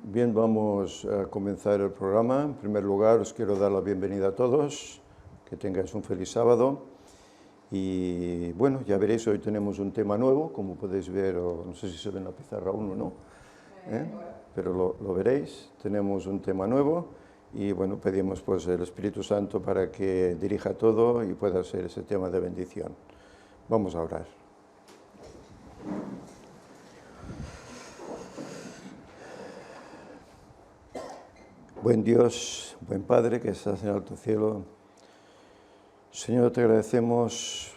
Bien, vamos a comenzar el programa. En primer lugar, os quiero dar la bienvenida a todos, que tengáis un feliz sábado. Y bueno, ya veréis, hoy tenemos un tema nuevo, como podéis ver, o no sé si se ve en la pizarra aún o no, pero lo veréis. Tenemos un tema nuevo y bueno, pedimos pues el Espíritu Santo para que dirija todo y pueda ser ese tema de bendición. Vamos a orar. Buen Dios, buen Padre que estás en el alto cielo, Señor, te agradecemos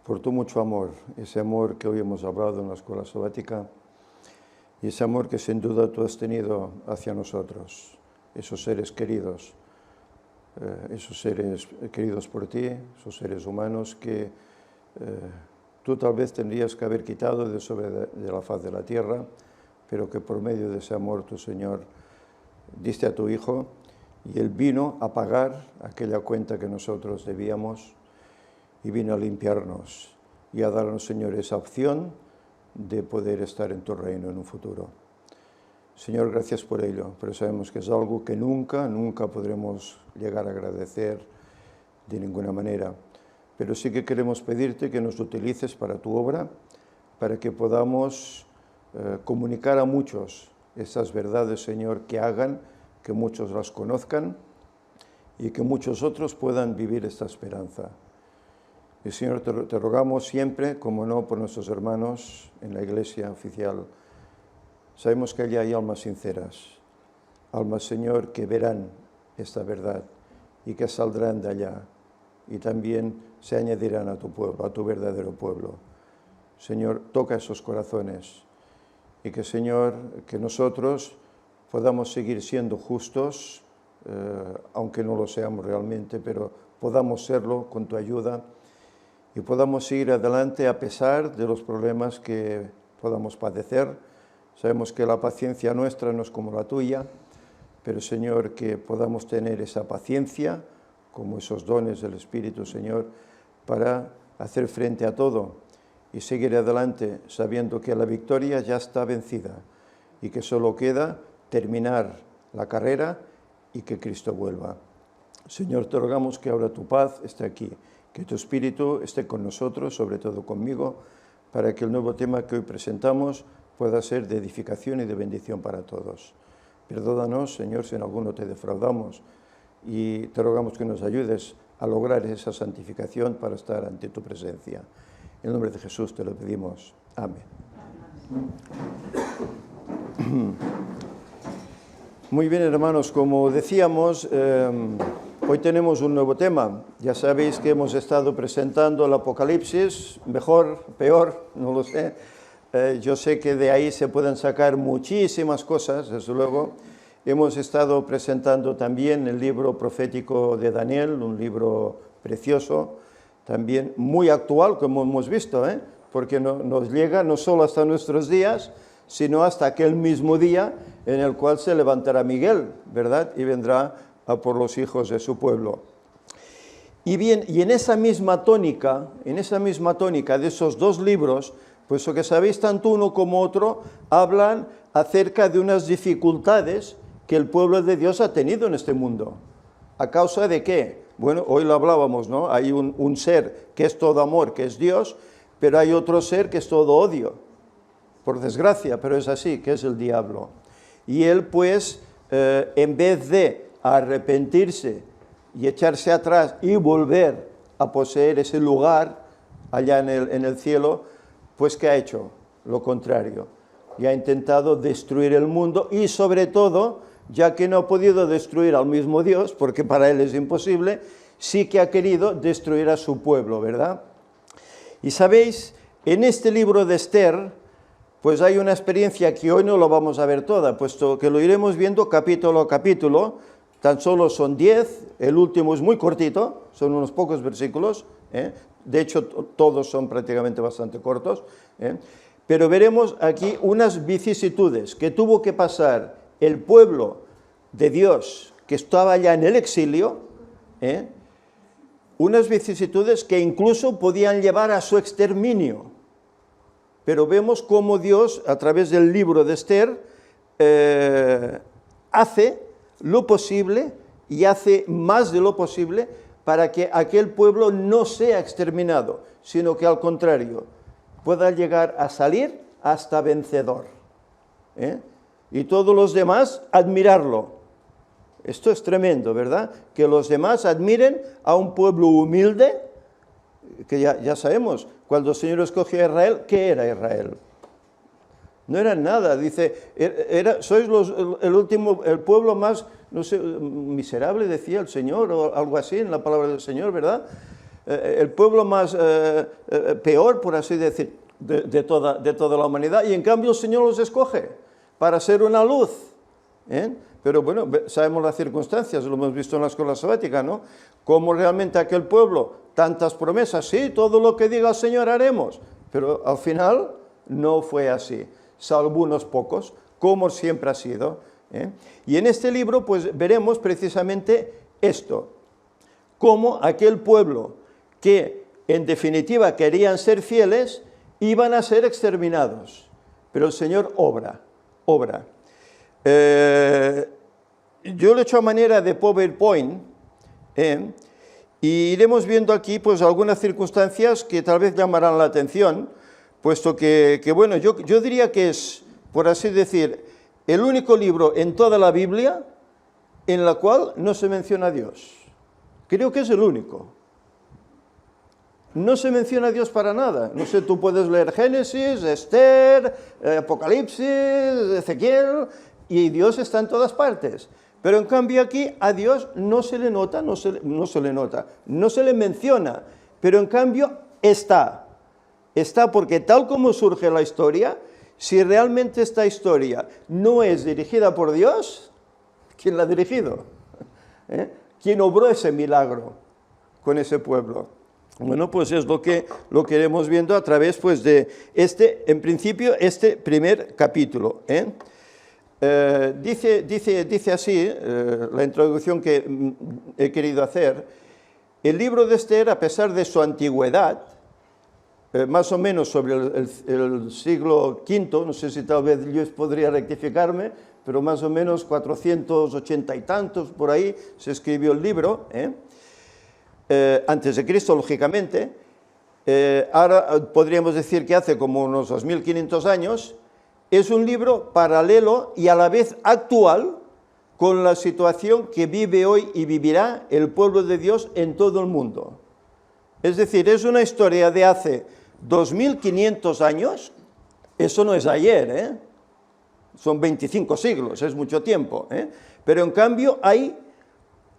por tu mucho amor, ese amor que hoy hemos hablado en la escuela sabática y ese amor que sin duda tú has tenido hacia nosotros, esos seres queridos por ti, esos seres humanos que tú tal vez tendrías que haber quitado de la faz de la tierra, pero que por medio de ese amor tu Señor diste a tu Hijo y Él vino a pagar aquella cuenta que nosotros debíamos y vino a limpiarnos y a darnos, Señor, esa opción de poder estar en tu reino en un futuro. Señor, gracias por ello, pero sabemos que es algo que nunca podremos llegar a agradecer de ninguna manera. Pero sí que queremos pedirte que nos utilices para tu obra, para que podamos comunicar a muchos esas verdades, Señor, que hagan que muchos las conozcan y que muchos otros puedan vivir esta esperanza. Y, Señor, te rogamos siempre, como no, por nuestros hermanos en la iglesia oficial. Sabemos que allí hay almas sinceras, almas, Señor, que verán esta verdad y que saldrán de allá y también se añadirán a tu pueblo, a tu verdadero pueblo. Señor, toca esos corazones. Y que, Señor, que nosotros podamos seguir siendo justos, aunque no lo seamos realmente, pero podamos serlo con tu ayuda y podamos seguir adelante a pesar de los problemas que podamos padecer. Sabemos que la paciencia nuestra no es como la tuya, pero, Señor, que podamos tener esa paciencia, como esos dones del Espíritu, Señor, para hacer frente a todo y seguir adelante sabiendo que la victoria ya está vencida y que solo queda terminar la carrera y que Cristo vuelva. Señor, te rogamos que ahora tu paz esté aquí, que tu Espíritu esté con nosotros, sobre todo conmigo, para que el nuevo tema que hoy presentamos pueda ser de edificación y de bendición para todos. Perdónanos, Señor, si en alguno te defraudamos y te rogamos que nos ayudes a lograr esa santificación para estar ante tu presencia. En el nombre de Jesús te lo pedimos. Amén. Muy bien, hermanos, como decíamos, hoy tenemos un nuevo tema. Ya sabéis que hemos estado presentando el Apocalipsis, mejor, peor, no lo sé. Yo sé que de ahí se pueden sacar muchísimas cosas, desde luego. Hemos estado presentando también el libro profético de Daniel, un libro precioso, también muy actual, como hemos visto, porque nos llega no solo hasta nuestros días, sino hasta aquel mismo día en el cual se levantará Miguel, ¿verdad? Y vendrá a por los hijos de su pueblo. Y bien, y en esa misma tónica de esos dos libros, pues lo que sabéis, tanto uno como otro hablan acerca de unas dificultades que el pueblo de Dios ha tenido en este mundo. ¿A causa de qué? Bueno, hoy lo hablábamos, ¿no? Hay un ser que es todo amor, que es Dios, pero hay otro ser que es todo odio, por desgracia, pero es así, que es el diablo. Y él, pues, en vez de arrepentirse y echarse atrás y volver a poseer ese lugar allá en el cielo, pues, ¿qué ha hecho? Lo contrario. Y ha intentado destruir el mundo y, sobre todo, ya que no ha podido destruir al mismo Dios, porque para él es imposible, sí que ha querido destruir a su pueblo, ¿verdad? Y sabéis, en este libro de Esther, pues hay una experiencia que hoy no lo vamos a ver toda, puesto que lo iremos viendo capítulo a capítulo. Tan solo son 10, el último es muy cortito, son unos pocos versículos, de hecho todos son prácticamente bastante cortos, pero veremos aquí unas vicisitudes que tuvo que pasar el pueblo de Dios que estaba ya en el exilio, unas vicisitudes que incluso podían llevar a su exterminio. Pero vemos cómo Dios, a través del libro de Esther, hace lo posible y hace más de lo posible para que aquel pueblo no sea exterminado, sino que al contrario, pueda llegar a salir hasta vencedor. Y todos los demás admirarlo. Esto es tremendo, ¿verdad? Que los demás admiren a un pueblo humilde, que ya sabemos, cuando el Señor escogió a Israel, ¿qué era Israel? No era nada, dice, sois el pueblo más, no sé, miserable, decía el Señor, o algo así en la palabra del Señor, ¿verdad? El pueblo más peor, por así decir, de toda la humanidad, y en cambio el Señor los escoge para ser una luz. Pero bueno, sabemos las circunstancias, lo hemos visto en la escuela sabática, ¿no? Cómo realmente aquel pueblo, tantas promesas, sí, todo lo que diga el Señor haremos, pero al final no fue así, salvo unos pocos, como siempre ha sido. Y en este libro pues veremos precisamente esto, cómo aquel pueblo que en definitiva querían ser fieles, iban a ser exterminados, pero el Señor obra. Yo lo he hecho a manera de PowerPoint, y iremos viendo aquí pues algunas circunstancias que tal vez llamarán la atención, puesto que bueno, yo diría que es, por así decir, el único libro en toda la Biblia en la cual no se menciona a Dios. Creo que es el único. No se menciona a Dios para nada. No sé, tú puedes leer Génesis, Esther, Apocalipsis, Ezequiel, y Dios está en todas partes. Pero en cambio aquí a Dios no se le nota, no se le menciona, pero en cambio está. Está porque tal como surge la historia, si realmente esta historia no es dirigida por Dios, ¿quién la ha dirigido? ¿Quién obró ese milagro con ese pueblo? Bueno, pues es lo que iremos viendo a través pues, de en principio, este primer capítulo. Dice así, la introducción que he querido hacer, el libro de Esther, a pesar de su antigüedad, más o menos sobre el siglo V, no sé si tal vez yo podría rectificarme, pero más o menos 480 y tantos, por ahí, se escribió el libro, antes de Cristo, lógicamente. Ahora podríamos decir que hace como unos 2500 años. Es un libro paralelo y a la vez actual con la situación que vive hoy y vivirá el pueblo de Dios en todo el mundo. Es decir, es una historia de hace 2500 años, eso no es ayer, son 25 siglos, es mucho tiempo, pero en cambio hay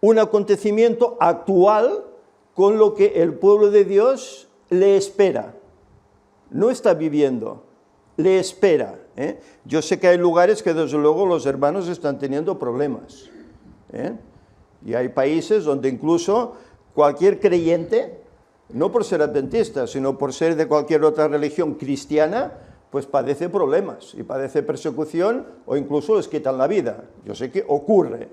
un acontecimiento actual con lo que el pueblo de Dios le espera, no está viviendo, le espera. Yo sé que hay lugares que desde luego los hermanos están teniendo problemas, y hay países donde incluso cualquier creyente, no por ser adventista, sino por ser de cualquier otra religión cristiana, pues padece problemas y padece persecución o incluso les quitan la vida. Yo sé que ocurre,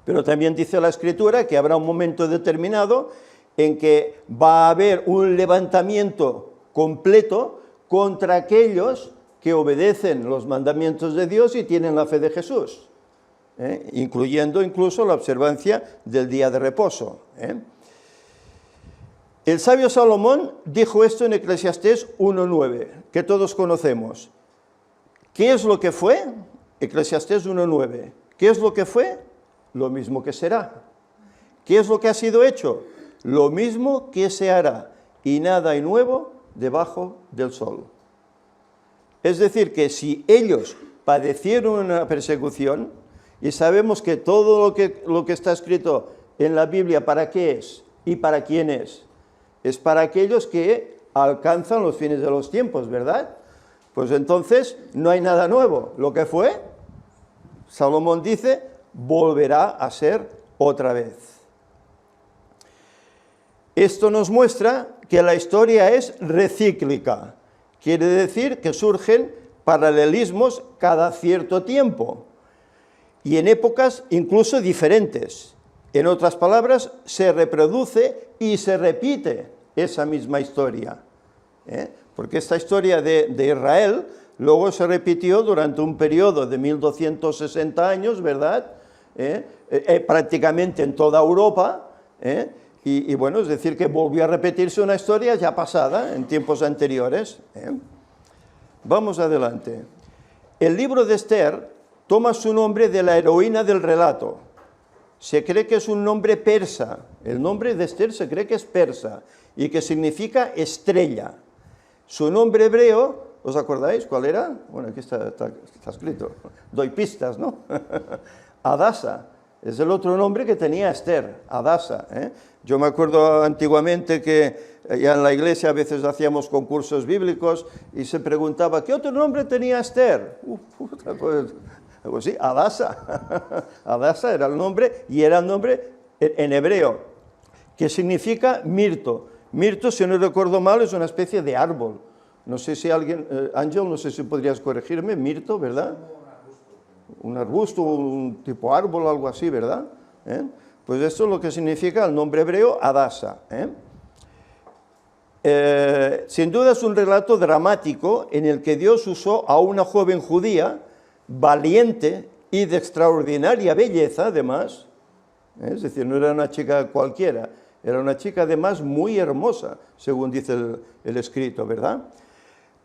pero también dice la Escritura que habrá un momento determinado en que va a haber un levantamiento completo contra aquellos que obedecen los mandamientos de Dios y tienen la fe de Jesús, incluyendo incluso la observancia del día de reposo. El sabio Salomón dijo esto en Eclesiastés 1:9, que todos conocemos. ¿Qué es lo que fue? Eclesiastés 1:9. ¿Qué es lo que fue? Lo mismo que será. ¿Qué es lo que ha sido hecho? Lo mismo que se hará, y nada hay nuevo debajo del sol. Es decir, que si ellos padecieron una persecución, y sabemos que todo lo que está escrito en la Biblia, ¿para qué es? ¿Y para quién es? Es para aquellos que alcanzan los fines de los tiempos, ¿verdad? Pues entonces no hay nada nuevo. Lo que fue, Salomón dice, volverá a ser otra vez. Esto nos muestra que la historia es recíclica. Quiere decir que surgen paralelismos cada cierto tiempo y en épocas incluso diferentes. En otras palabras, se reproduce y se repite esa misma historia. Porque esta historia de Israel luego se repitió durante un periodo de 1260 años, ¿verdad? Prácticamente en toda Europa, y bueno, es decir, que volvió a repetirse una historia ya pasada en tiempos anteriores. Vamos adelante. El libro de Esther toma su nombre de la heroína del relato. Se cree que es un nombre persa. El nombre de Esther se cree que es persa y que significa estrella. Su nombre hebreo, ¿os acordáis cuál era? Bueno, aquí está escrito. Doy pistas, ¿no? Adasa. Es el otro nombre que tenía Esther, Adasa. Yo me acuerdo antiguamente que ya en la iglesia a veces hacíamos concursos bíblicos y se preguntaba, ¿qué otro nombre tenía Esther? Pues sí, Adasa. Adasa era el nombre y era el nombre en hebreo, que significa mirto. Mirto, si no recuerdo mal, es una especie de árbol. No sé si alguien, Ángel, no sé si podrías corregirme, mirto, ¿verdad? Un arbusto, un tipo árbol, algo así, ¿verdad? Pues esto es lo que significa el nombre hebreo Adasa. Sin duda es un relato dramático en el que Dios usó a una joven judía, valiente y de extraordinaria belleza, además. Es decir, no era una chica cualquiera, era una chica además muy hermosa, según dice el escrito, ¿verdad?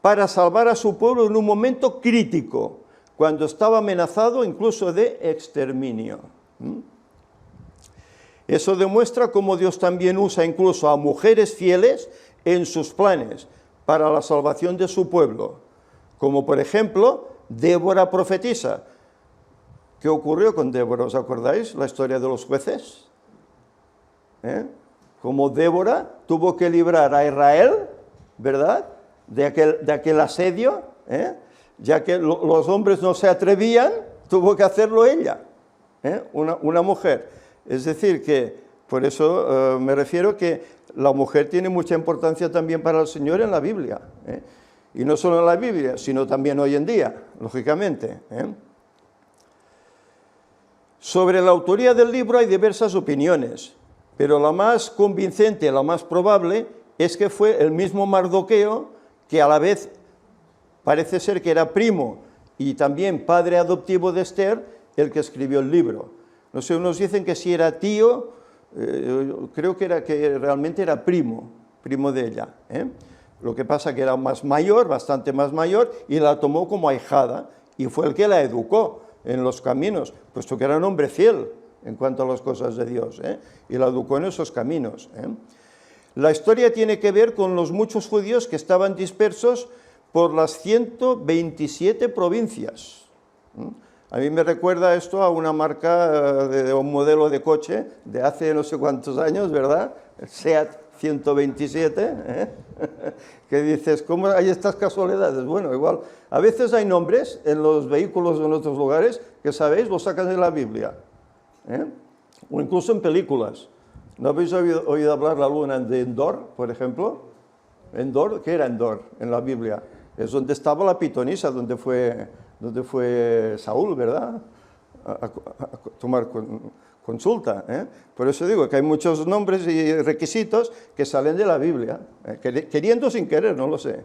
Para salvar a su pueblo en un momento crítico, cuando estaba amenazado incluso de exterminio. Eso demuestra cómo Dios también usa incluso a mujeres fieles en sus planes para la salvación de su pueblo, como por ejemplo Débora profetisa. ¿Qué ocurrió con Débora? ¿Os acordáis la historia de los jueces? Como Débora tuvo que librar a Israel, ¿verdad?, de aquel asedio, ya que los hombres no se atrevían, tuvo que hacerlo ella, una mujer. Es decir, que por eso me refiero que la mujer tiene mucha importancia también para el Señor en la Biblia. Y no solo en la Biblia, sino también hoy en día, lógicamente. Sobre la autoría del libro hay diversas opiniones, pero la más convincente, la más probable, es que fue el mismo Mardoqueo, que a la vez parece ser que era primo y también padre adoptivo de Esther, el que escribió el libro. No sé, unos dicen que si era tío, creo que realmente era primo de ella. Lo que pasa que era más mayor, bastante más mayor, y la tomó como ahijada, y fue el que la educó en los caminos, puesto que era un hombre fiel en cuanto a las cosas de Dios, y la educó en esos caminos. La historia tiene que ver con los muchos judíos que estaban dispersos por las 127 provincias. A mí me recuerda esto a una marca de un modelo de coche de hace no sé cuántos años, ¿verdad? El SEAT 127, que dices, ¿cómo hay estas casualidades? Bueno, igual, a veces hay nombres en los vehículos en otros lugares que, ¿sabéis?, los sacan de la Biblia, o incluso en películas. ¿No habéis oído hablar la luna de Endor, por ejemplo? Endor, ¿qué era Endor en la Biblia? Es donde estaba la pitonisa, donde fue Saúl, ¿verdad?, a tomar consulta. Por eso digo que hay muchos nombres y requisitos que salen de la Biblia, queriendo o sin querer, no lo sé.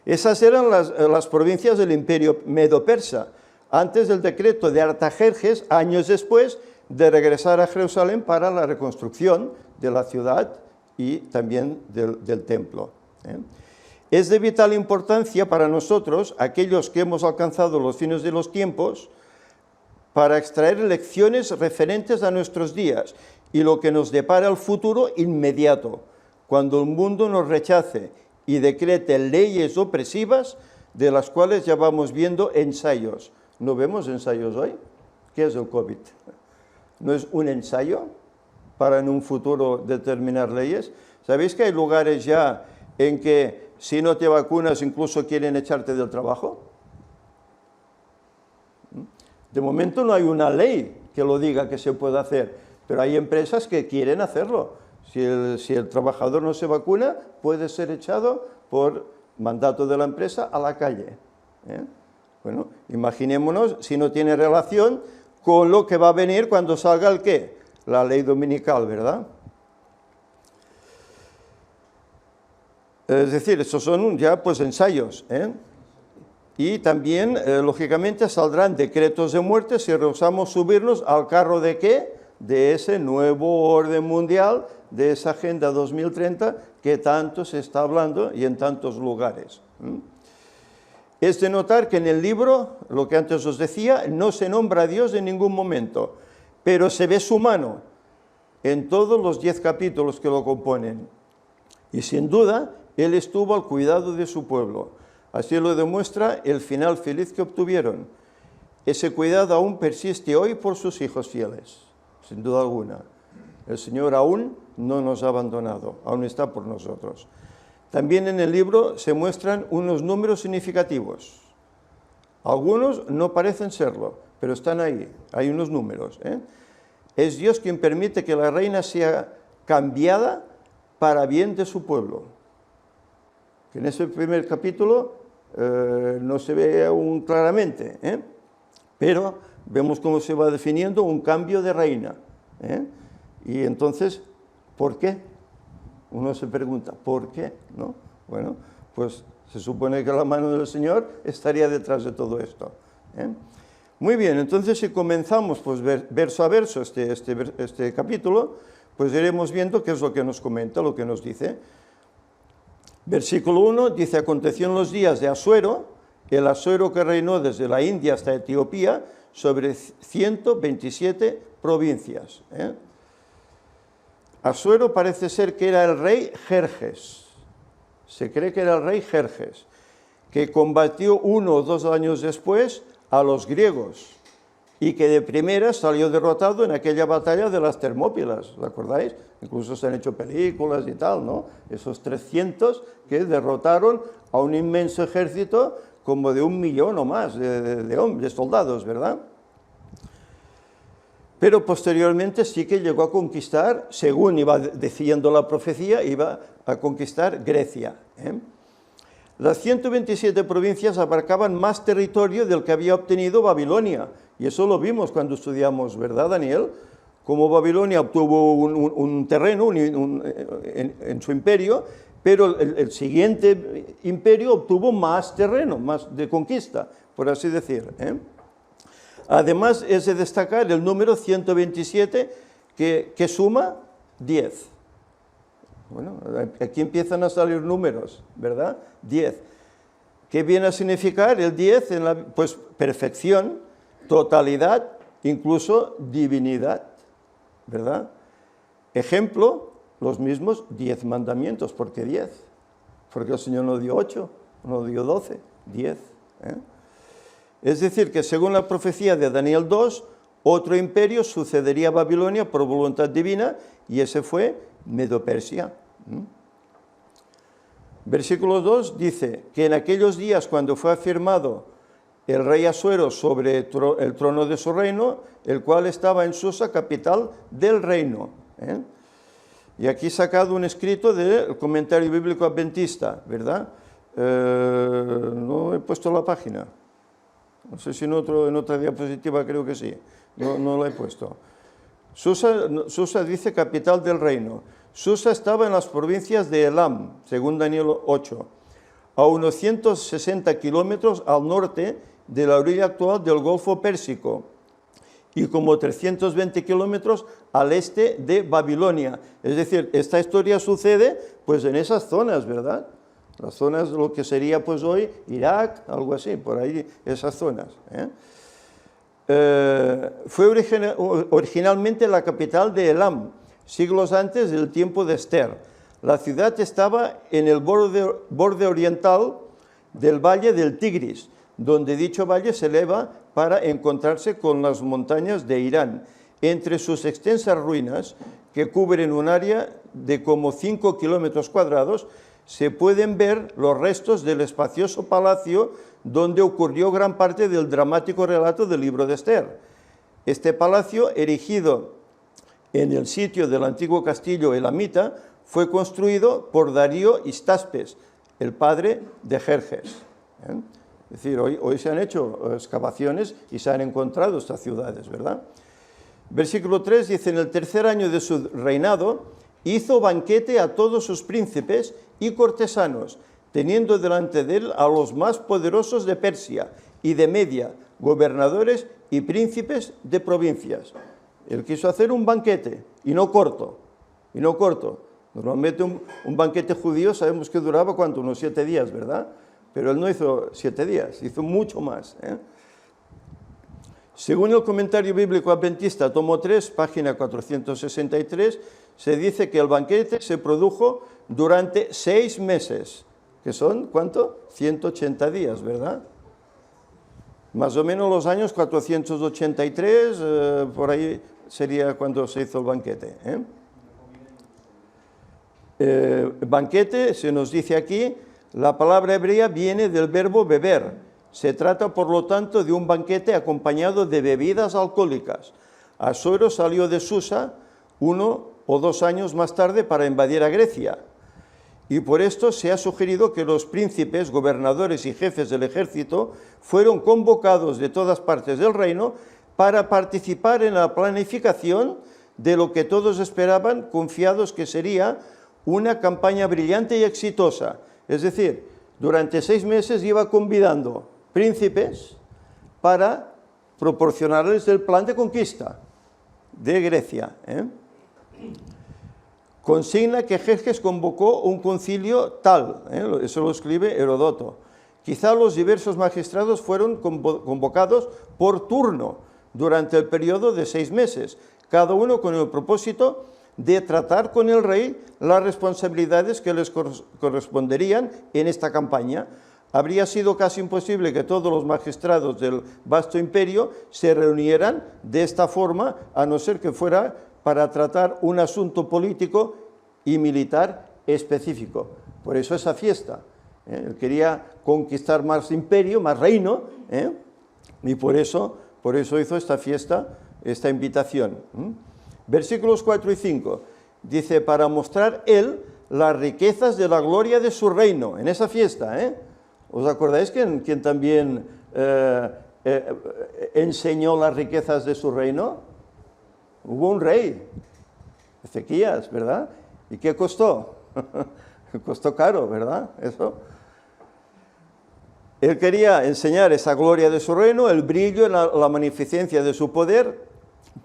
Esas eran las provincias del imperio medo-persa, antes del decreto de Artajerjes, años después de regresar a Jerusalén para la reconstrucción de la ciudad y también del templo. Es de vital importancia para nosotros, aquellos que hemos alcanzado los fines de los tiempos, para extraer lecciones referentes a nuestros días y lo que nos depara el futuro inmediato, cuando el mundo nos rechace y decrete leyes opresivas de las cuales ya vamos viendo ensayos. ¿No vemos ensayos hoy? ¿Qué es el COVID? ¿No es un ensayo para en un futuro determinar leyes? ¿Sabéis que hay lugares ya en que si no te vacunas incluso quieren echarte del trabajo? De momento no hay una ley que lo diga que se puede hacer, pero hay empresas que quieren hacerlo. Si el trabajador no se vacuna, puede ser echado por mandato de la empresa a la calle. Bueno, imaginémonos si no tiene relación con lo que va a venir cuando salga el ¿qué? La ley dominical, ¿verdad? Es decir, estos son ya pues ensayos, ¿eh? Y también, lógicamente, saldrán decretos de muerte si rehusamos subirnos al carro de ¿qué? De ese nuevo orden mundial, de esa Agenda 2030 que tanto se está hablando y en tantos lugares. Es de notar que en el libro, lo que antes os decía, no se nombra a Dios en ningún momento, pero se ve su mano en todos los 10 capítulos que lo componen. Y sin duda, Él estuvo al cuidado de su pueblo. Así lo demuestra el final feliz que obtuvieron. Ese cuidado aún persiste hoy por sus hijos fieles, sin duda alguna. El Señor aún no nos ha abandonado, aún está por nosotros. También en el libro se muestran unos números significativos. Algunos no parecen serlo, pero están ahí, hay unos números, ¿eh? Es Dios quien permite que la reina sea cambiada para bien de su pueblo. Que en ese primer capítulo no se ve aún claramente, ¿eh? Pero vemos cómo se va definiendo un cambio de reina, ¿eh? Y entonces, ¿por qué? Uno se pregunta, ¿por qué? ¿No? Bueno, pues se supone que la mano del Señor estaría detrás de todo esto, ¿eh? Muy bien, entonces si comenzamos pues, verso a verso este capítulo, pues iremos viendo qué es lo que nos comenta, lo que nos dice. Versículo 1 dice, aconteció en los días de Asuero, el Asuero que reinó desde la India hasta Etiopía, sobre 127 provincias, ¿eh? Asuero parece ser que era el rey Jerjes, se cree que era el rey Jerjes, que combatió 1 o 2 años después a los griegos y que de primera salió derrotado en aquella batalla de las Termópilas, ¿os acordáis? Incluso se han hecho películas y tal, ¿no? Esos 300 que derrotaron a un inmenso ejército como de 1 millón o más de soldados, ¿verdad? Pero posteriormente sí que llegó a conquistar, según iba diciendo la profecía, iba a conquistar Grecia, ¿eh? Las 127 provincias abarcaban más territorio del que había obtenido Babilonia, y eso lo vimos cuando estudiamos, ¿verdad, Daniel? Como Babilonia obtuvo un terreno en su imperio, pero el siguiente imperio obtuvo más terreno, más de conquista, por así decir, ¿eh? Además, es de destacar el número 127, que suma 10. Bueno, aquí empiezan a salir números, ¿verdad? 10. ¿Qué viene a significar el 10? Pues perfección, totalidad, incluso divinidad, ¿verdad? Ejemplo, los mismos 10 mandamientos. ¿Por qué 10? Porque el Señor no dio 8, no dio 12, 10, ¿eh? Es decir, que según la profecía de Daniel 2, otro imperio sucedería a Babilonia por voluntad divina, y ese fue Medo-Persia. Versículo 2 dice que en aquellos días cuando fue afirmado el rey Asuero sobre el trono de su reino, el cual estaba en Susa, capital del reino, ¿eh? Y aquí he sacado un escrito del comentario bíblico adventista, ¿verdad? No he puesto la página. No sé si en otra diapositiva creo que sí. No la he puesto. Susa dice capital del reino. Susa estaba en las provincias de Elam, según Daniel 8, a unos 160 kilómetros al norte de la orilla actual del Golfo Pérsico y como 320 kilómetros al este de Babilonia. Es decir, esta historia sucede pues en esas zonas, ¿verdad? Las zonas, lo que sería pues hoy Irak, algo así, por ahí, esas zonas, ¿eh? Fue originalmente la capital de Elam, siglos antes del tiempo de Esther. La ciudad estaba en el borde oriental del valle del Tigris, donde dicho valle se eleva para encontrarse con las montañas de Irán. Entre sus extensas ruinas, que cubren un área de como 5 kilómetros cuadrados, se pueden ver los restos del espacioso palacio donde ocurrió gran parte del dramático relato del libro de Esther. Este palacio, erigido en el sitio del antiguo castillo elamita, fue construido por Darío Histaspes, el padre de Jerjes, ¿eh? Es decir, hoy se han hecho excavaciones y se han encontrado estas ciudades, ¿verdad? Versículo 3 dice, en el tercer año de su reinado, hizo banquete a todos sus príncipes y cortesanos, teniendo delante de él a los más poderosos de Persia y de Media, gobernadores y príncipes de provincias. Él quiso hacer un banquete, y no corto. Normalmente un banquete judío sabemos que duraba, ¿cuánto? Unos 7 días, ¿verdad? Pero él no hizo 7 días, hizo mucho más. Según el comentario bíblico adventista, tomo 3, página 463, se dice que el banquete se produjo durante 6 meses, que son, ¿cuánto? 180 días, ¿verdad? Más o menos los años 483, por ahí sería cuando se hizo el banquete. Banquete, se nos dice aquí, la palabra hebrea viene del verbo beber. Se trata, por lo tanto, de un banquete acompañado de bebidas alcohólicas. Asuero salió de Susa 1 o 2 años más tarde para invadir a Grecia. Y por esto se ha sugerido que los príncipes, gobernadores y jefes del ejército fueron convocados de todas partes del reino para participar en la planificación de lo que todos esperaban, confiados que sería una campaña brillante y exitosa. Es decir, durante 6 meses iba convidando príncipes para proporcionarles el plan de conquista de Grecia. Consigna que Jerjes convocó un concilio tal, eso lo escribe Heródoto. Quizá los diversos magistrados fueron convocados por turno durante el periodo de 6 meses, cada uno con el propósito de tratar con el rey las responsabilidades que les corresponderían en esta campaña. Habría sido casi imposible que todos los magistrados del vasto imperio se reunieran de esta forma, a no ser que fuera para tratar un asunto político y militar específico. Por eso esa fiesta. Él quería conquistar más imperio, más reino, y por eso hizo esta fiesta, esta invitación. Versículos 4 y 5. Dice, para mostrar él las riquezas de la gloria de su reino, en esa fiesta. ¿Os acordáis quién también enseñó las riquezas de su reino? Hubo un rey, Ezequías, ¿verdad? ¿Y qué costó? Costó caro, ¿verdad? Eso. Él quería enseñar esa gloria de su reino, el brillo, la magnificencia de su poder,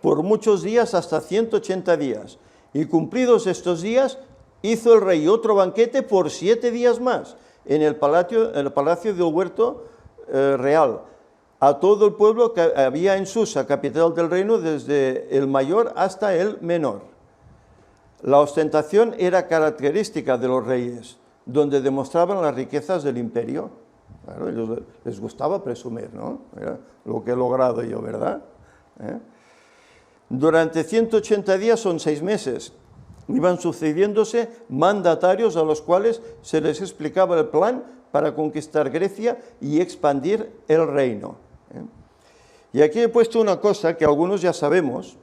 por muchos días, hasta 180 días. Y cumplidos estos días, hizo el rey otro banquete por 7 días más, en el palacio del huerto real, a todo el pueblo que había en Susa, capital del reino, desde el mayor hasta el menor. La ostentación era característica de los reyes, donde demostraban las riquezas del imperio. Claro, a ellos les gustaba presumir, ¿no? Era lo que he logrado yo, ¿verdad? Durante 180 días, son 6 meses, iban sucediéndose mandatarios a los cuales se les explicaba el plan para conquistar Grecia y expandir el reino. Y aquí he puesto una cosa que algunos ya sabemos.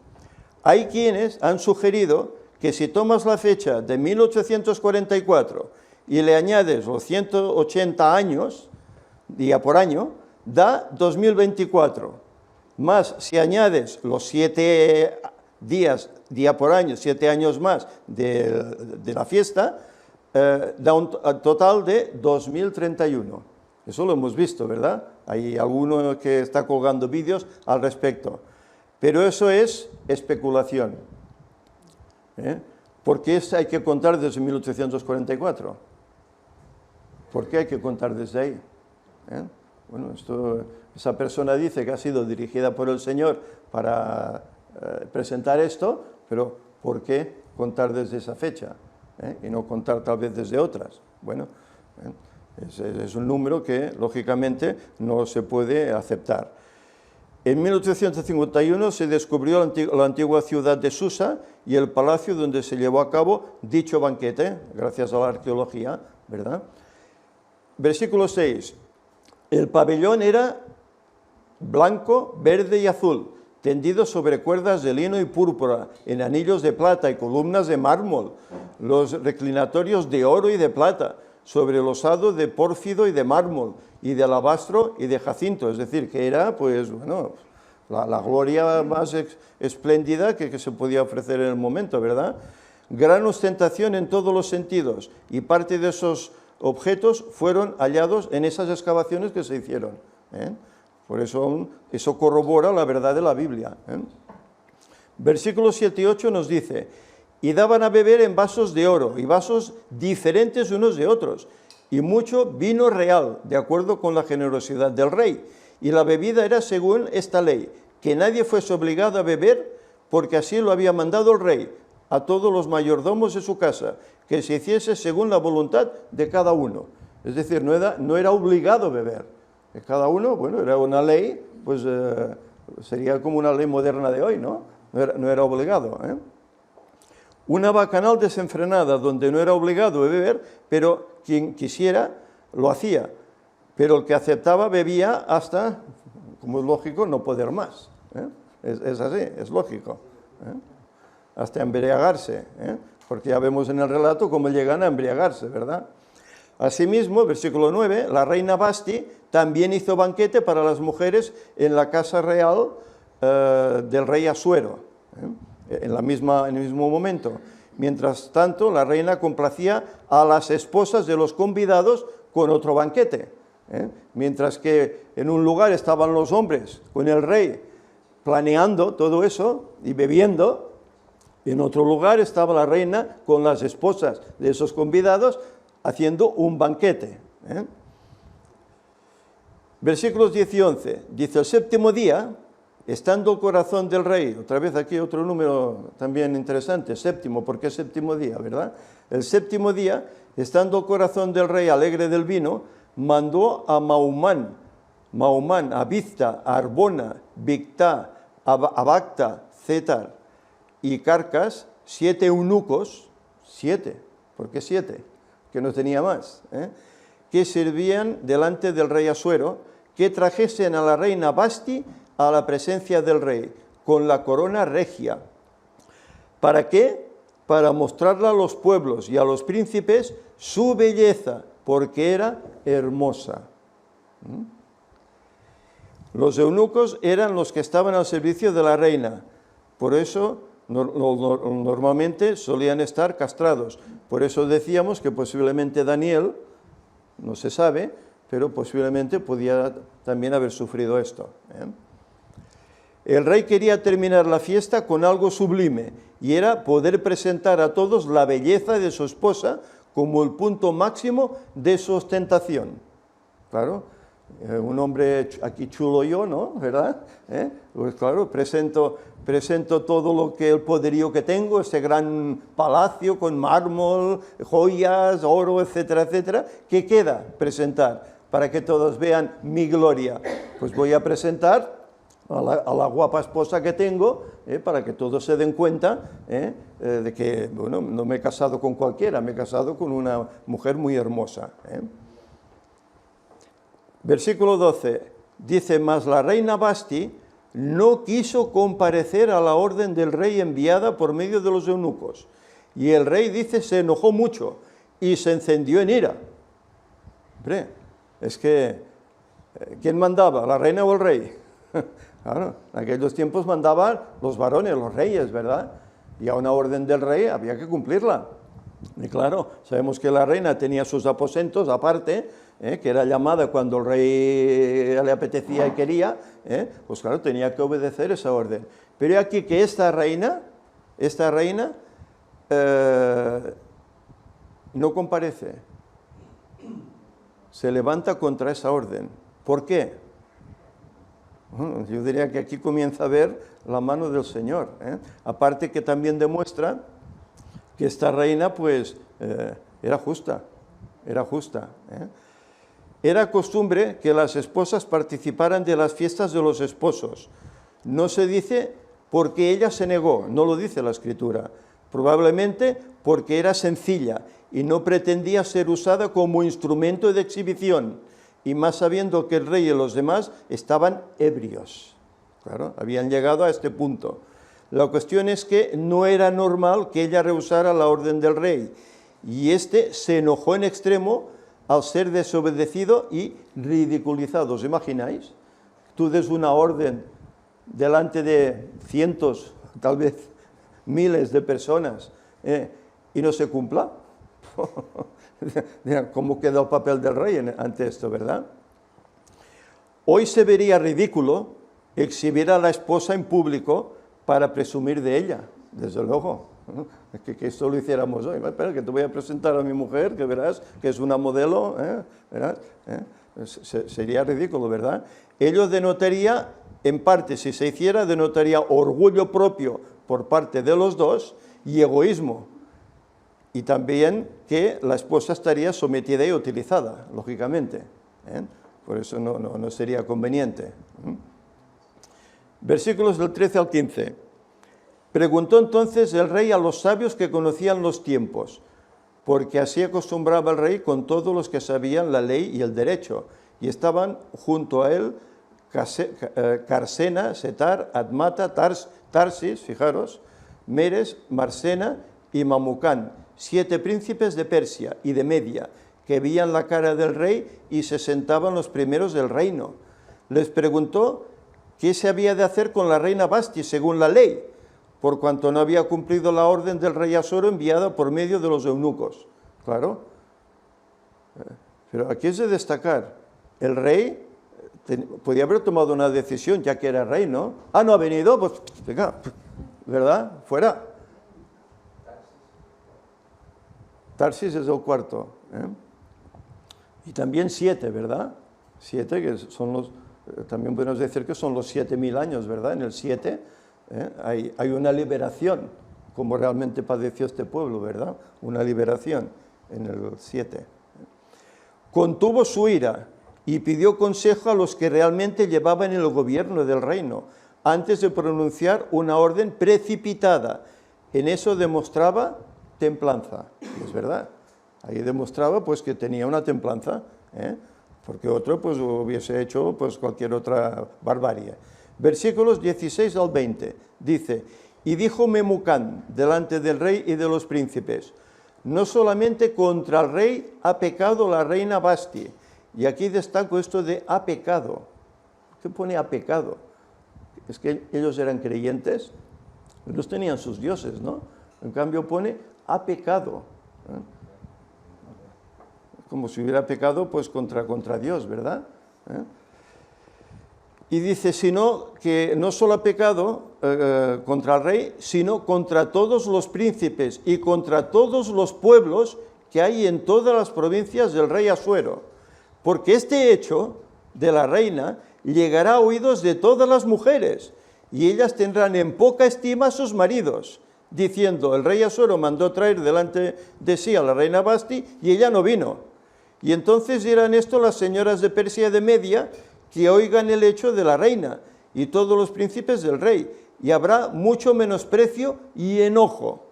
Hay quienes han sugerido que si tomas la fecha de 1844 y le añades los 180 años, día por año, da 2024. Más si añades los 7 días, día por año, 7 años más de la fiesta, da un total de 2031. Eso lo hemos visto, ¿verdad? Hay alguno que está colgando vídeos al respecto. Pero eso es especulación. ¿Por qué hay que contar desde 1844? ¿Por qué hay que contar desde ahí? Bueno, esa persona dice que ha sido dirigida por el Señor para presentar esto, pero ¿por qué contar desde esa fecha? Y no contar tal vez desde otras. Bueno, es un número que lógicamente no se puede aceptar. En 1851 se descubrió la antigua ciudad de Susa y el palacio donde se llevó a cabo dicho banquete, gracias a la arqueología, ¿verdad? Versículo 6. El pabellón era blanco, verde y azul, tendido sobre cuerdas de lino y púrpura, en anillos de plata y columnas de mármol, los reclinatorios de oro y de plata, sobre el osado de pórfido y de mármol, y de alabastro y de jacinto, es decir, que era, pues, bueno, la gloria más espléndida que se podía ofrecer en el momento, ¿verdad? gran ostentación en todos los sentidos, y parte de esos objetos fueron hallados en esas excavaciones que se hicieron. Por eso eso corrobora la verdad de la Biblia. Versículos 7 y 8 nos dice: y daban a beber en vasos de oro, y vasos diferentes unos de otros, y mucho vino real, de acuerdo con la generosidad del rey. Y la bebida era según esta ley, que nadie fuese obligado a beber, porque así lo había mandado el rey a todos los mayordomos de su casa, que se hiciese según la voluntad de cada uno. Es decir, no era obligado beber. Cada uno, bueno, era una ley, pues sería como una ley moderna de hoy, ¿no? No era obligado. Una bacanal desenfrenada, donde no era obligado a beber, pero quien quisiera lo hacía. Pero el que aceptaba bebía hasta, como es lógico, no poder más. Es así, es lógico. Hasta embriagarse, porque ya vemos en el relato cómo llegan a embriagarse, ¿verdad? Asimismo, versículo 9, la reina Vasti también hizo banquete para las mujeres en la casa real del rey Asuero, en el mismo momento. Mientras tanto, la reina complacía a las esposas de los convidados con otro banquete. Mientras que en un lugar estaban los hombres con el rey planeando todo eso y bebiendo, en otro lugar estaba la reina con las esposas de esos convidados haciendo un banquete. Versículos 10 y 11. Dice: el séptimo día, estando el corazón del rey, otra vez aquí otro número también interesante, séptimo, ¿por qué séptimo día, verdad? El séptimo día, estando el corazón del rey alegre del vino, mandó a Mahumán, a Bizta, a Arbona, Bigtá, a Bacta, Zetar y Carcas, 7 eunucos, 7, ¿por qué 7? Que no tenía más, que servían delante del rey Asuero, que trajesen a la reina Vasti a la presencia del rey, con la corona regia. ¿Para qué? Para mostrarle a los pueblos y a los príncipes su belleza, porque era hermosa. Los eunucos eran los que estaban al servicio de la reina, por eso normalmente solían estar castrados. Por eso decíamos que posiblemente Daniel, no se sabe, pero posiblemente podía también haber sufrido esto. El rey quería terminar la fiesta con algo sublime, y era poder presentar a todos la belleza de su esposa como el punto máximo de su ostentación. Claro, un hombre aquí chulo yo, ¿no? ¿Verdad? Pues claro, presento todo lo que el poderío que tengo, ese gran palacio con mármol, joyas, oro, etcétera, etcétera. ¿Qué queda presentar para que todos vean mi gloria? Pues voy a presentar a la guapa esposa que tengo, para que todos se den cuenta de que, bueno, no me he casado con cualquiera, me he casado con una mujer muy hermosa. Versículo 12, dice: mas la reina Vasti no quiso comparecer a la orden del rey enviada por medio de los eunucos. Y el rey, dice, se enojó mucho y se encendió en ira. Hombre, es que, ¿quién mandaba, la reina o el rey? Claro, en aquellos tiempos mandaban los varones, los reyes, ¿verdad? Y a una orden del rey había que cumplirla. Y claro, sabemos que la reina tenía sus aposentos aparte, que era llamada cuando el rey le apetecía y quería, pues claro, tenía que obedecer esa orden. Pero aquí que esta reina no comparece, se levanta contra esa orden. ¿Por qué? Bueno, yo diría que aquí comienza a ver la mano del Señor. Aparte que también demuestra que esta reina pues era justa. Era costumbre que las esposas participaran de las fiestas de los esposos. No se dice porque ella se negó, no lo dice la Escritura. Probablemente porque era sencilla y no pretendía ser usada como instrumento de exhibición, y más sabiendo que el rey y los demás estaban ebrios. Claro, habían llegado a este punto. La cuestión es que no era normal que ella rehusara la orden del rey, y éste se enojó en extremo al ser desobedecido y ridiculizado. ¿Os imagináis? Tú des una orden delante de cientos, tal vez miles de personas, y no se cumpla. ¿Cómo queda el papel del rey ante esto, verdad? Hoy se vería ridículo exhibir a la esposa en público para presumir de ella, desde luego. Que esto lo hiciéramos hoy. Espera, que te voy a presentar a mi mujer, que verás que es una modelo, ¿verás? Sería ridículo, ¿verdad? Ello denotaría, en parte, si se hiciera, denotaría orgullo propio por parte de los dos y egoísmo. Y también que la esposa estaría sometida y utilizada, lógicamente. Por eso no sería conveniente. Versículos del 13 al 15. Preguntó entonces el rey a los sabios que conocían los tiempos, porque así acostumbraba el rey con todos los que sabían la ley y el derecho, y estaban junto a él Carsena, Setar, Admata, Tarsis, fijaros, Meres, Marsena y Mamucán, 7 príncipes de Persia y de Media, que veían la cara del rey y se sentaban los primeros del reino. Les preguntó qué se había de hacer con la reina Vasti según la ley, por cuanto no había cumplido la orden del rey Asuero enviada por medio de los eunucos. Claro. Pero aquí es de destacar, el rey podía haber tomado una decisión, ya que era rey, ¿no? Ah, no ha venido, pues venga, ¿verdad? Fuera. Tarsis es el cuarto. Y también 7, ¿verdad? 7, que son los, también podemos decir que son los 7000 años, ¿verdad? En el 7 hay una liberación, como realmente padeció este pueblo, ¿verdad? Una liberación en el 7. Contuvo su ira y pidió consejo a los que realmente llevaban el gobierno del reino, antes de pronunciar una orden precipitada. En eso demostraba templanza, es verdad. Ahí demostraba pues que tenía una templanza, porque otro pues hubiese hecho pues cualquier otra barbarie. Versículos 16 al 20, dice, y dijo Memucán delante del rey y de los príncipes, no solamente contra el rey ha pecado la reina Vasti, y aquí destaco esto de ha pecado. ¿Qué pone ha pecado? Es que ellos eran creyentes, ellos tenían sus dioses, ¿no? En cambio pone ha pecado. Como si hubiera pecado pues contra Dios, ¿verdad? Y dice, sino que no solo ha pecado contra el rey, sino contra todos los príncipes y contra todos los pueblos que hay en todas las provincias del rey Asuero. Porque este hecho de la reina llegará a oídos de todas las mujeres, y ellas tendrán en poca estima a sus maridos, diciendo, el rey Asuero mandó traer delante de sí a la reina Vasti, y ella no vino. Y entonces dirán esto las señoras de Persia y de Media, que oigan el hecho de la reina, y todos los príncipes del rey, y habrá mucho menosprecio y enojo.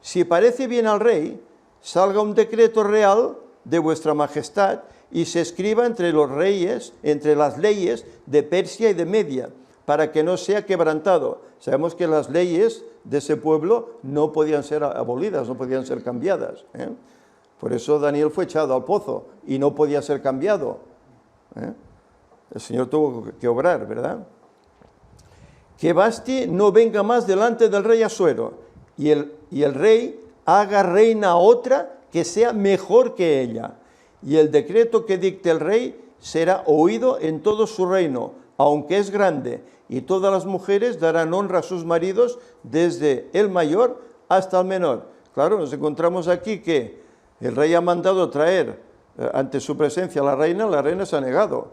Si parece bien al rey, salga un decreto real de vuestra majestad, y se escriba entre los reyes, entre las leyes de Persia y de Media, para que no sea quebrantado. Sabemos que las leyes de ese pueblo no podían ser abolidas, no podían ser cambiadas. Por eso Daniel fue echado al pozo y no podía ser cambiado. El Señor tuvo que obrar, ¿verdad? Que Vasti no venga más delante del rey Asuero, y el rey haga reina a otra que sea mejor que ella. Y el decreto que dicte el rey será oído en todo su reino, aunque es grande, y todas las mujeres darán honra a sus maridos, desde el mayor hasta el menor. Claro, nos encontramos aquí que el rey ha mandado traer ante su presencia a la reina se ha negado.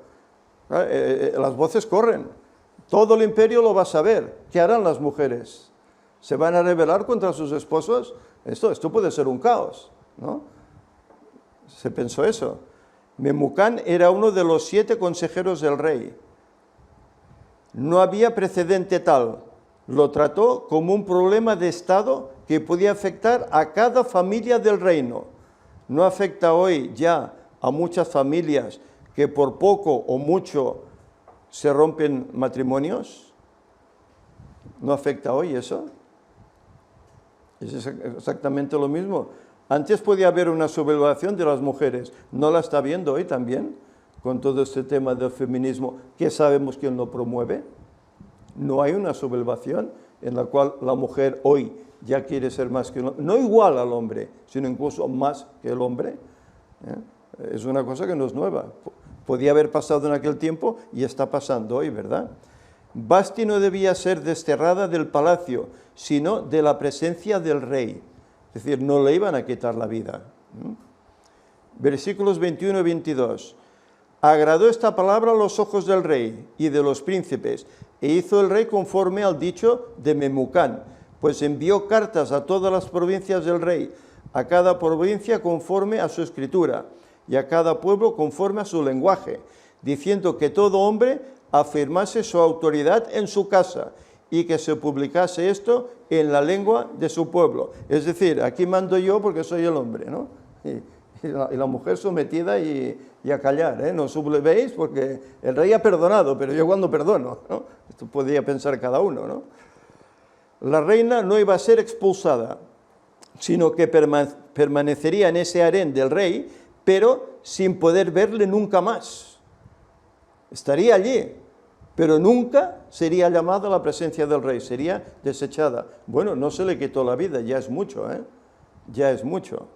Las voces corren, todo el imperio lo va a saber. ¿Qué harán las mujeres? ¿Se van a rebelar contra sus esposos? Esto puede ser un caos, ¿no? Se pensó eso. Memucán era uno de los 7 consejeros del rey. No había precedente tal. Lo trató como un problema de Estado que podía afectar a cada familia del reino. ¿No afecta hoy ya a muchas familias que por poco o mucho se rompen matrimonios? ¿No afecta hoy eso? Es exactamente lo mismo. Antes podía haber una sublevación de las mujeres, ¿no la está viendo hoy también? Con todo este tema del feminismo, ¿qué sabemos quién lo promueve? No hay una sublevación en la cual la mujer hoy ya quiere ser más que el hombre, no igual al hombre, sino incluso más que el hombre. Es una cosa que no es nueva. Podía haber pasado en aquel tiempo y está pasando hoy, ¿verdad? Vasti no debía ser desterrada del palacio, sino de la presencia del rey. Es decir, no le iban a quitar la vida. Versículos 21 y 22. Agradó esta palabra a los ojos del rey y de los príncipes, e hizo el rey conforme al dicho de Memucán, pues envió cartas a todas las provincias del rey, a cada provincia conforme a su escritura, y a cada pueblo conforme a su lenguaje, diciendo que todo hombre afirmase su autoridad en su casa, y que se publicase esto en la lengua de su pueblo. Es decir, aquí mando yo porque soy el hombre, ¿no? Y la mujer sometida y a callar, ¿eh? No sublevéis porque el rey ha perdonado, pero yo cuando perdono, ¿no? Esto podía pensar cada uno, ¿no? La reina no iba a ser expulsada, sino que permanecería en ese harén del rey, pero sin poder verle nunca más. Estaría allí, pero nunca sería llamada a la presencia del rey, sería desechada. Bueno, no se le quitó la vida, ya es mucho, ¿eh? Ya es mucho.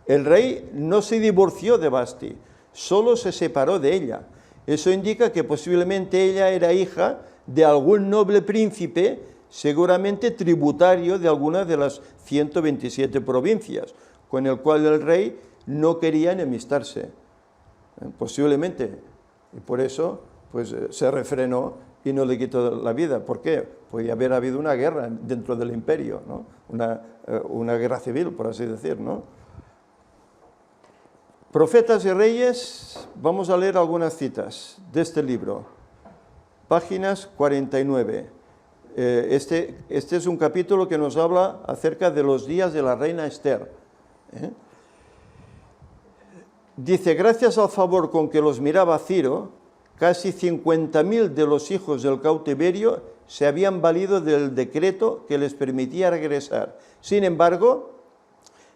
El rey no se divorció de Vasti, solo se separó de ella. Eso indica que posiblemente ella era hija de algún noble príncipe, seguramente tributario de alguna de las 127 provincias, con el cual el rey no quería enemistarse. Posiblemente, y por eso pues, se refrenó y no le quitó la vida. ¿Por qué? Podía haber habido una guerra dentro del imperio, ¿no? Una guerra civil, por así decir, ¿no? Profetas y Reyes, vamos a leer algunas citas de este libro, páginas 49. Este es un capítulo que nos habla acerca de los días de la reina Esther. Dice, gracias al favor con que los miraba Ciro, casi 50.000 de los hijos del cautiverio se habían valido del decreto que les permitía regresar. Sin embargo,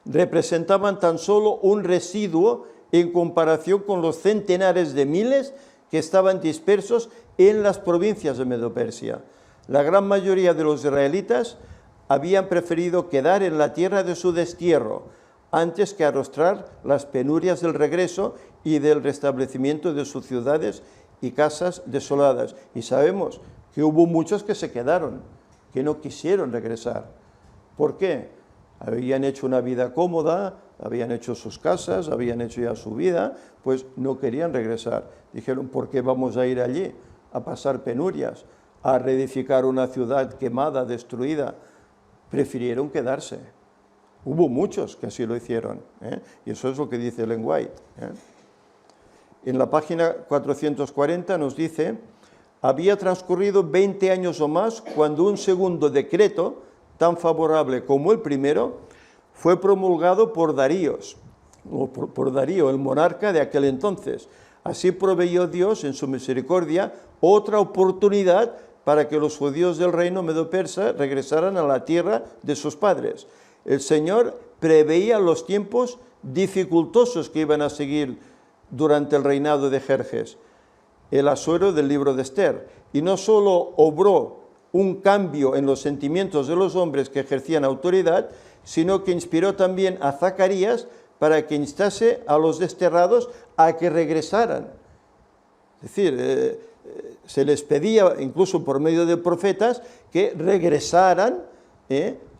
representaban tan solo un residuo en comparación con los centenares de miles que estaban dispersos en las provincias de Medo-Persia. La gran mayoría de los israelitas habían preferido quedar en la tierra de su destierro antes que arrostrar las penurias del regreso y del restablecimiento de sus ciudades y casas desoladas. Y sabemos que hubo muchos que se quedaron, que no quisieron regresar. ¿Por qué? Habían hecho una vida cómoda, habían hecho sus casas, habían hecho ya su vida, pues no querían regresar. Dijeron, ¿por qué vamos a ir allí a pasar penurias, a reedificar una ciudad quemada, destruida? Prefirieron quedarse. Hubo muchos que así lo hicieron, ¿eh? Y eso es lo que dice Ellen White, ¿eh? En la página 440 nos dice, había transcurrido 20 años o más cuando un segundo decreto, tan favorable como el primero, fue promulgado por Darío, el monarca de aquel entonces. Así proveyó Dios, en su misericordia, otra oportunidad para que los judíos del reino medo-persa regresaran a la tierra de sus padres. El Señor preveía los tiempos dificultosos que iban a seguir durante el reinado de Jerjes, el Asuero del libro de Esther, y no solo obró un cambio en los sentimientos de los hombres que ejercían autoridad, sino que inspiró también a Zacarías para que instase a los desterrados a que regresaran. Es decir, se les pedía, incluso por medio de profetas, que regresaran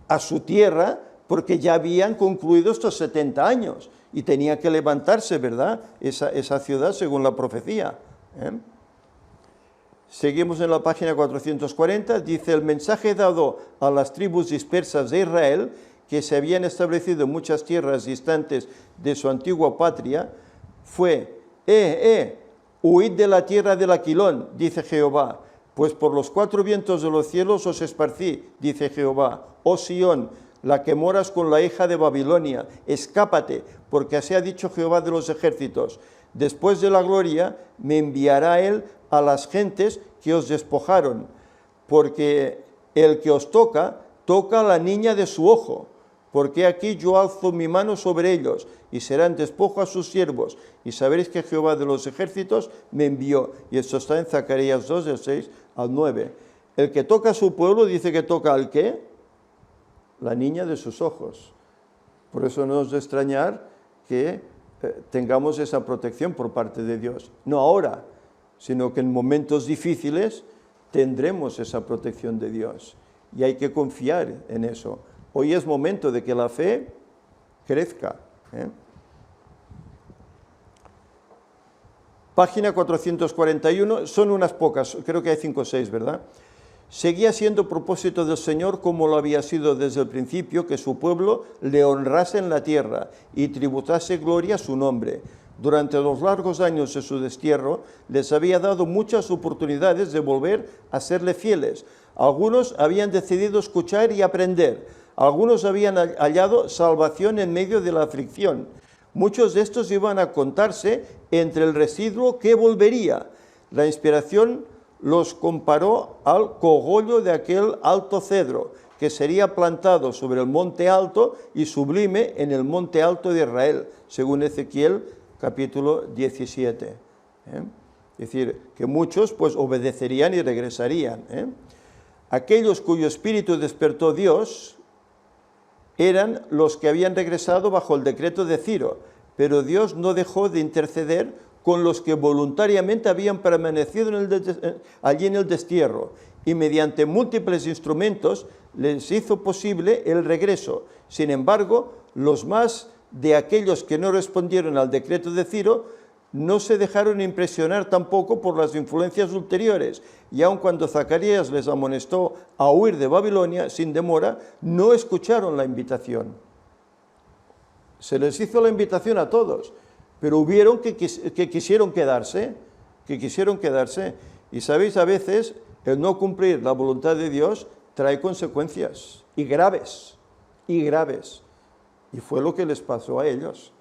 a su tierra, porque ya habían concluido estos 70 años, y tenía que levantarse, ¿verdad?, esa ciudad según la profecía. Seguimos en la página 440, dice, el mensaje dado a las tribus dispersas de Israel, que se habían establecido en muchas tierras distantes de su antigua patria, fue, huid de la tierra del Aquilón, dice Jehová, pues por los 4 vientos de los cielos os esparcí, dice Jehová, oh Sión, la que moras con la hija de Babilonia, escápate, porque así ha dicho Jehová de los ejércitos, después de la gloria me enviará él a las gentes que os despojaron, porque el que os toca, toca a la niña de su ojo, porque aquí yo alzo mi mano sobre ellos, y serán despojo a sus siervos, y sabréis que Jehová de los ejércitos me envió. Y esto está en Zacarías 2, del 6 al 9. El que toca a su pueblo dice que toca al ¿qué? la niña de sus ojos. Por eso no es de extrañar que tengamos esa protección por parte de Dios. No ahora, sino que en momentos difíciles tendremos esa protección de Dios. Y hay que confiar en eso. Hoy es momento de que la fe crezca. Página 441, son unas pocas, creo que hay 5 o 6, ¿verdad? Seguía siendo propósito del Señor, como lo había sido desde el principio, que su pueblo le honrase en la tierra y tributase gloria a su nombre. Durante los largos años de su destierro, les había dado muchas oportunidades de volver a serle fieles. Algunos habían decidido escuchar y aprender. Algunos habían hallado salvación en medio de la aflicción. Muchos de estos iban a contarse entre el residuo que volvería. La inspiración los comparó al cogollo de aquel alto cedro, que sería plantado sobre el monte alto y sublime en el monte alto de Israel, según Ezequiel capítulo 17. Es decir, que muchos pues obedecerían y regresarían. Aquellos cuyo espíritu despertó Dios eran los que habían regresado bajo el decreto de Ciro, pero Dios no dejó de interceder con los que voluntariamente habían permanecido allí en el destierro, y mediante múltiples instrumentos les hizo posible el regreso. Sin embargo, los más de aquellos que no respondieron al decreto de Ciro no se dejaron impresionar tampoco por las influencias ulteriores, y aun cuando Zacarías les amonestó a huir de Babilonia sin demora, no escucharon la invitación. Se les hizo la invitación a todos, pero hubieron que quisieron quedarse, Y sabéis, a veces el no cumplir la voluntad de Dios trae consecuencias, y graves. Y fue lo que les pasó a ellos.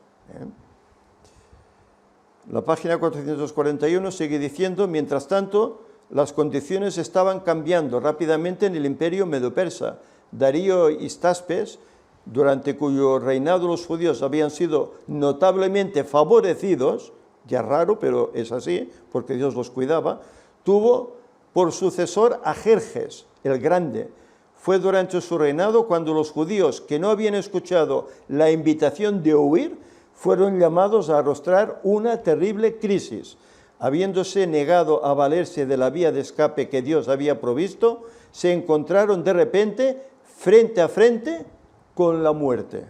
La página 441 sigue diciendo: mientras tanto, las condiciones estaban cambiando rápidamente en el imperio medo-persa. Darío y Histaspes, durante cuyo reinado los judíos habían sido notablemente favorecidos, ya raro, pero es así, porque Dios los cuidaba, tuvo por sucesor a Jerjes, el Grande. Fue durante su reinado cuando los judíos que no habían escuchado la invitación de huir fueron llamados a arrostrar una terrible crisis. Habiéndose negado a valerse de la vía de escape que Dios había provisto, se encontraron de repente frente a frente con la muerte.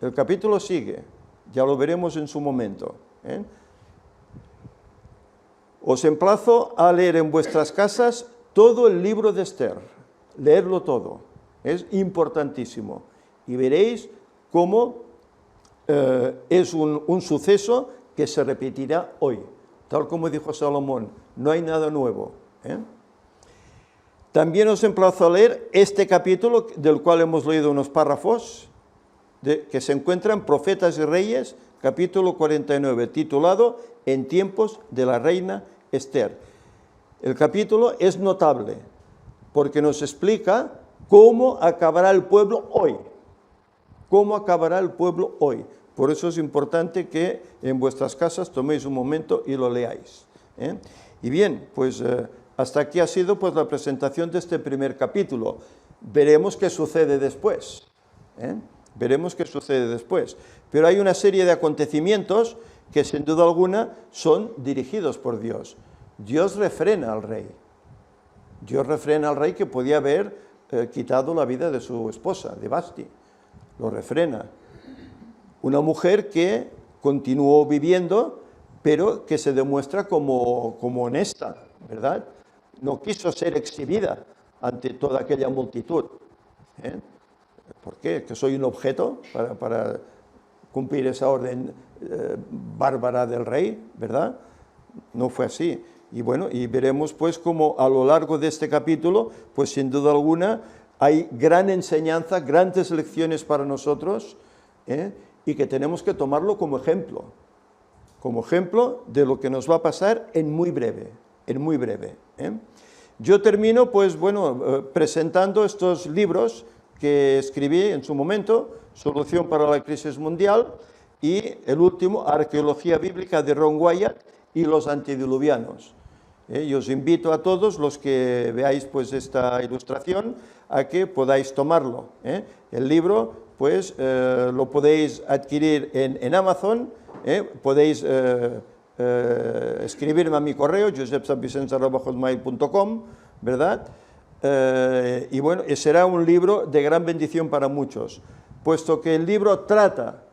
El capítulo sigue, ya lo veremos en su momento. Os emplazo a leer en vuestras casas todo el libro de Esther, leerlo todo, es importantísimo, y veréis cómo es un suceso que se repetirá hoy, tal como dijo Salomón, no hay nada nuevo. También os emplazo a leer este capítulo, del cual hemos leído unos párrafos, que se encuentra en Profetas y Reyes, capítulo 49, titulado En tiempos de la reina Esther. El capítulo es notable, porque nos explica cómo acabará el pueblo hoy. Cómo acabará el pueblo hoy. Por eso es importante que en vuestras casas toméis un momento y lo leáis. Y bien, pues hasta aquí ha sido pues la presentación de este primer capítulo. Veremos qué sucede después. Veremos qué sucede después. Pero hay una serie de acontecimientos que sin duda alguna son dirigidos por Dios. Dios refrena al rey. Dios refrena al rey que podía haber quitado la vida de su esposa, de Vasti. Lo refrena. Una mujer que continuó viviendo, pero que se demuestra como honesta, ¿verdad? No quiso ser exhibida ante toda aquella multitud. ¿Por qué? ¿Que soy un objeto para cumplir esa orden bárbara del rey, ¿verdad? No fue así. Y bueno, y veremos pues cómo a lo largo de este capítulo, pues sin duda alguna, hay gran enseñanza, grandes lecciones para nosotros, y que tenemos que tomarlo como ejemplo de lo que nos va a pasar en muy breve. Yo termino, pues bueno, presentando estos libros que escribí en su momento, Solución para la crisis mundial, y el último, Arqueología bíblica de Ron Wyatt y los antediluvianos. Y os invito a todos los que veáis pues esta ilustración a que podáis tomarlo. El libro pues lo podéis adquirir en Amazon, podéis escribirme a mi correo josepsanvicenç@hotmail.com, ¿verdad? Y bueno, será un libro de gran bendición para muchos, puesto que el libro trata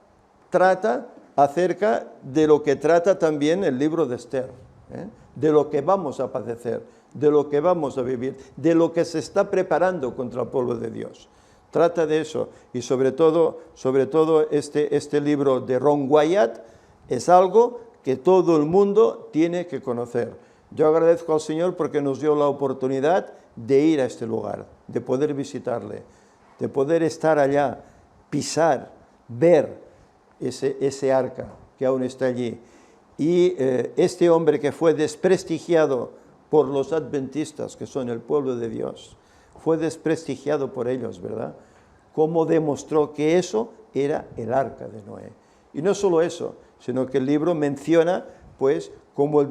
acerca de lo que trata también el libro de Esther, de lo que vamos a padecer, de lo que vamos a vivir, de lo que se está preparando contra el pueblo de Dios. Trata de eso, y sobre todo este libro de Ron Wyatt es algo que todo el mundo tiene que conocer. Yo agradezco al Señor porque nos dio la oportunidad de ir a este lugar, de poder visitarle, de poder estar allá, pisar, ver ese arca que aún está allí. Y este hombre que fue desprestigiado por los adventistas, que son el pueblo de Dios, fue desprestigiado por ellos, ¿verdad? Cómo demostró que eso era el arca de Noé. Y no solo eso, sino que el libro menciona, pues, cómo él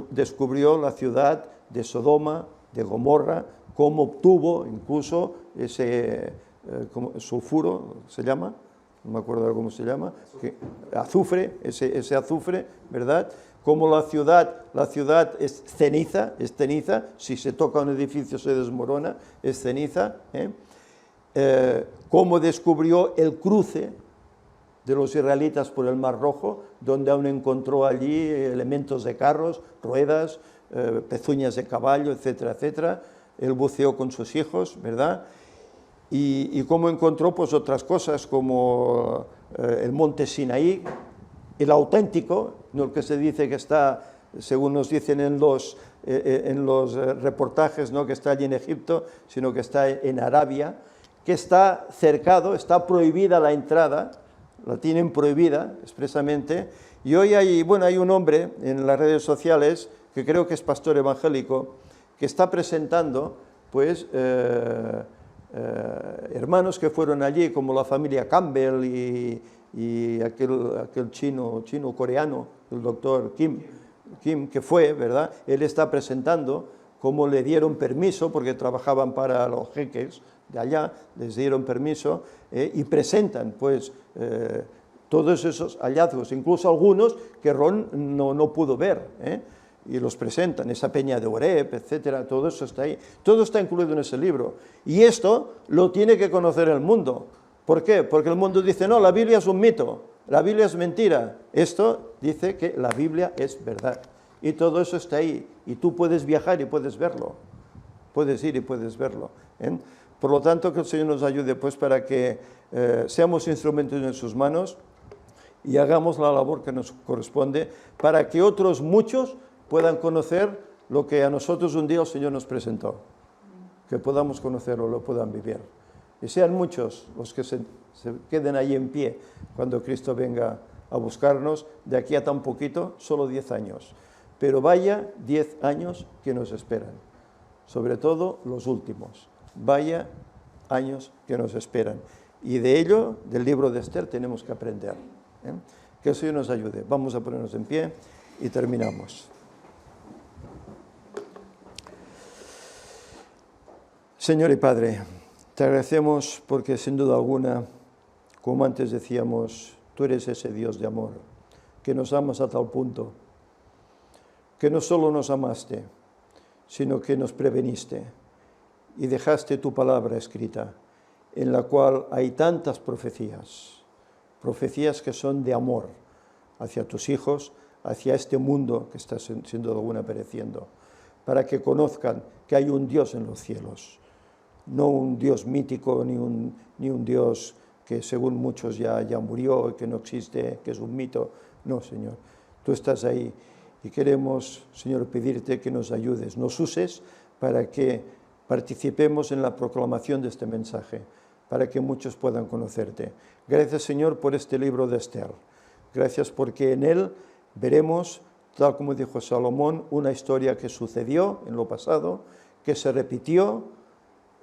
descubrió la ciudad de Sodoma, de Gomorra, cómo obtuvo incluso ese sulfuro, ¿se llama? No me acuerdo cómo se llama, azufre, ese azufre, ¿verdad? Como la ciudad es ceniza, si se toca un edificio se desmorona, es ceniza. Cómo descubrió el cruce de los israelitas por el Mar Rojo, donde aún encontró allí elementos de carros, ruedas, pezuñas de caballo, etcétera, etcétera. Él buceó con sus hijos, ¿verdad? Y cómo encontró pues otras cosas como el monte Sinaí, el auténtico, no el que se dice que está, según nos dicen en los reportajes, ¿no?, que está allí en Egipto, sino que está en Arabia, que está cercado, está prohibida la entrada, la tienen prohibida expresamente. Y hoy hay un hombre en las redes sociales, que creo que es pastor evangélico, que está presentando pues hermanos que fueron allí, como la familia Campbell y aquel chino coreano, el doctor Kim, que fue, ¿verdad? Él está presentando cómo le dieron permiso, porque trabajaban para los jeques de allá, les dieron permiso, y presentan pues todos esos hallazgos, incluso algunos que Ron no pudo ver, y los presentan, esa peña de Oreb, etcétera, todo eso está ahí, todo está incluido en ese libro. Y esto lo tiene que conocer el mundo. ¿Por qué? Porque el mundo dice, no, la Biblia es un mito, la Biblia es mentira. Esto dice que la Biblia es verdad. Y todo eso está ahí, y tú puedes viajar y puedes verlo, puedes ir y puedes verlo. Por lo tanto, que el Señor nos ayude pues para que seamos instrumentos en sus manos y hagamos la labor que nos corresponde para que otros muchos puedan conocer lo que a nosotros un día el Señor nos presentó, que podamos conocerlo, lo puedan vivir. Y sean muchos los que se queden ahí en pie cuando Cristo venga a buscarnos, de aquí a tan poquito, solo 10 años. Pero vaya 10 años que nos esperan, sobre todo los últimos. Vaya años que nos esperan. Y de ello, del libro de Esther, tenemos que aprender. Que el Señor nos ayude. Vamos a ponernos en pie y terminamos. Señor y Padre, te agradecemos porque sin duda alguna, como antes decíamos, tú eres ese Dios de amor, que nos amas a tal punto, que no solo nos amaste, sino que nos preveniste y dejaste tu palabra escrita, en la cual hay tantas profecías que son de amor hacia tus hijos, hacia este mundo que está sin duda alguna pereciendo, para que conozcan que hay un Dios en los cielos, no un Dios mítico, ni un Dios que según muchos ya murió, que no existe, que es un mito. No, Señor, tú estás ahí y queremos, Señor, pedirte que nos ayudes, nos uses para que participemos en la proclamación de este mensaje, para que muchos puedan conocerte. Gracias, Señor, por este libro de Esther. Gracias porque en él veremos, tal como dijo Salomón, una historia que sucedió en lo pasado, que se repitió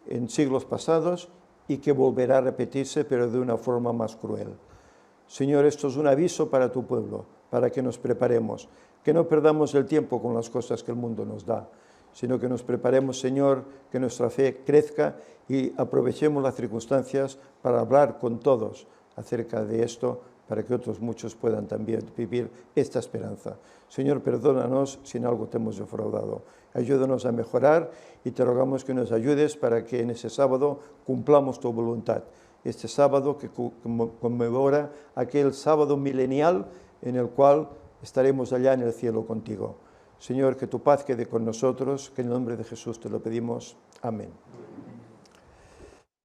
en siglos pasados y que volverá a repetirse, pero de una forma más cruel. Señor, esto es un aviso para tu pueblo, para que nos preparemos. que no perdamos el tiempo con las cosas que el mundo nos da, sino que nos preparemos, Señor, que nuestra fe crezca y aprovechemos las circunstancias para hablar con todos acerca de esto, para que otros muchos puedan también vivir esta esperanza. Señor, perdónanos si en algo te hemos defraudado. Ayúdanos a mejorar y te rogamos que nos ayudes para que en ese sábado cumplamos tu voluntad. Este sábado que conmemora aquel sábado milenial en el cual estaremos allá en el cielo contigo. Señor, que tu paz quede con nosotros, que en el nombre de Jesús te lo pedimos. Amén.